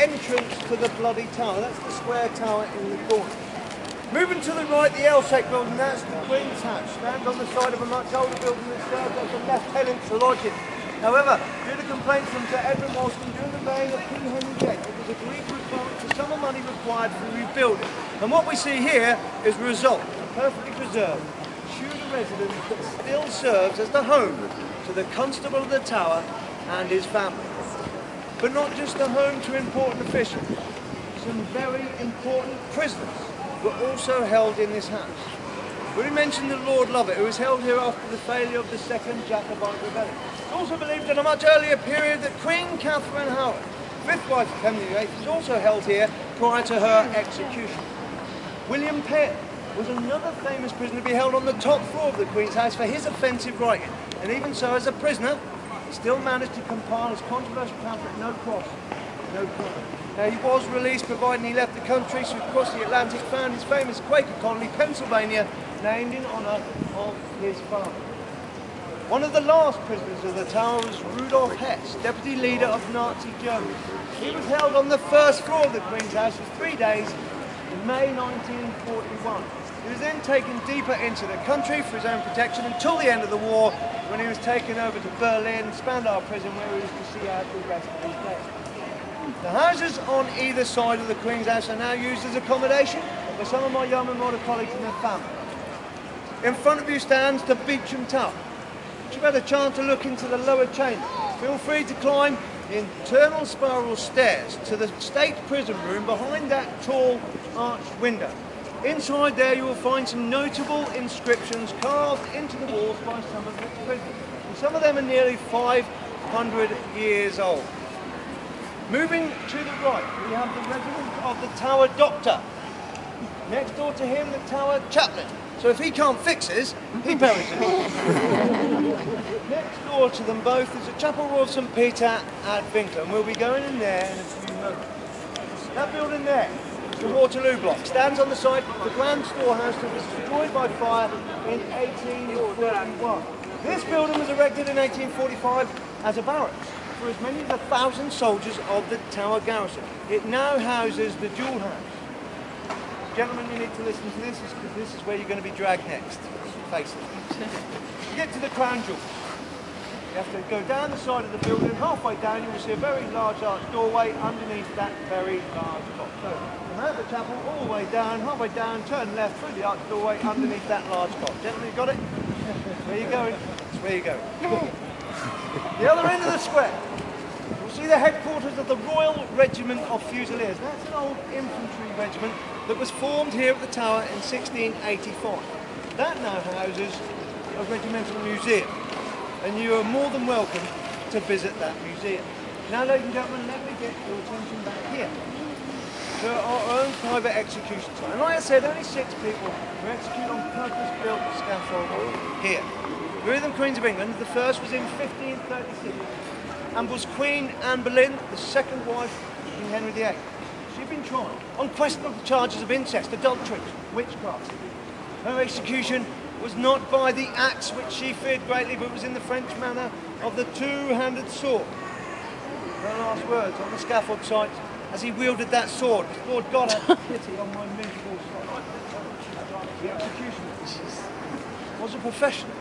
entrance to the bloody tower. That's the square tower in the corner. Moving to the right, the L-shaped building, that's the Queen's House. Stands on the side of a much older building that served as a lieutenant's lodging. However, due to complaints from Sir Edward Wolston during the reign of King Henry VIII, it was agreed to require the sum of money required for rebuilding. And what we see here is the result, a perfectly preserved Tudor residence that still serves as the home to the Constable of the Tower and his family. But not just a home to important officials. Some very important prisoners were also held in this house. We mentioned the Lord Lovat, who was held here after the failure of the Second Jacobite Rebellion. It's also believed in a much earlier period that Queen Catherine Howard, fifth wife of Henry VIII, was also held here prior to her execution. William Penn was another famous prisoner to be held on the top floor of the Queen's House for his offensive writing, and even so, as a prisoner, still managed to compile his controversial pamphlet, No Cross, No Crime. Now, he was released providing he left the country, so he crossed the Atlantic, found his famous Quaker colony, Pennsylvania, named in honour of his father. One of the last prisoners of the Tower was Rudolf Hess, deputy leader of Nazi Germany. He was held on the first floor of the Queen's House for 3 days in May 1941. He was then taken deeper into the country for his own protection until the end of the war, when he was taken over to Berlin, Spandau prison, where he was to see out the rest of his days. The houses on either side of the Queen's House are now used as accommodation for some of my Yeoman model colleagues and their family. In front of you stands the Beauchamp Tower. If you've had a chance to look into the lower chamber, feel free to climb the internal spiral stairs to the state prison room behind that tall arched window. Inside there you will find some notable inscriptions carved into the walls by some of its prisoners. And some of them are nearly 500 years old. Moving to the right, we have the Regiment of the Tower Doctor. Next door to him, the Tower Chaplain. So if he can't fix his, he buries it. Next door to them both is the Chapel Royal St Peter at Vinkler, and we'll be going in there in a few moments. That building there, the Waterloo block, stands on the site of the grand storehouse that was destroyed by fire in 1841. This building was erected in 1845 as a barracks for as many as 1,000 soldiers of the Tower garrison. It now houses the Jewel House. Gentlemen, you need to listen to this because this is where you're going to be dragged next. Face it. You get to the Crown Jewel. You have to go down the side of the building. Halfway down you will see a very large arched doorway underneath that very large clock. So from out the chapel all the way down, halfway down, turn left through the arched doorway underneath that large clock. Gentlemen, you got it? Where you going? That's where you go. The other end of the square, you'll see the headquarters of the Royal Regiment of Fusiliers. That's an old infantry regiment that was formed here at the Tower in 1685. That now houses a regimental museum, and you are more than welcome to visit that museum. Now, ladies and gentlemen, let me get your attention back here to our own private execution site. And like I said, only 6 people were executed on purpose-built scaffold here. 3 of them Queens of England. The first was in 1536 and was Queen Anne Boleyn, the second wife of King Henry VIII. She'd been tried on questionable charges of incest, adultery, witchcraft. Her execution was not by the axe, which she feared greatly, but was in the French manner of the two-handed sword. Her last words on the scaffold site as he wielded that sword was, "Lord God, have pity on my miserable soul." The executioner was a professional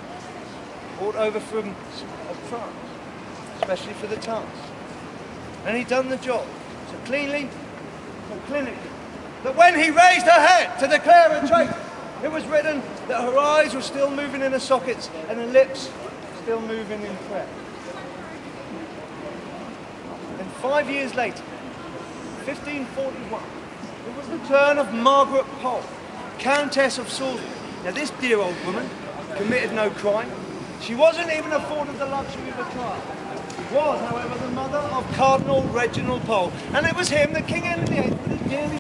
brought over from France, especially for the task. And he'd done the job so cleanly, so clinically, that when he raised her head to declare her traitor, it was written that her eyes were still moving in her sockets and her lips still moving in prayer. And 5 years later, 1541, it was the turn of Margaret Pole, Countess of Salisbury. Now this dear old woman committed no crime. She wasn't even afforded the luxury of a trial. She was, however, the mother of Cardinal Reginald Pole, and it was him that King Henry VIII put his dearly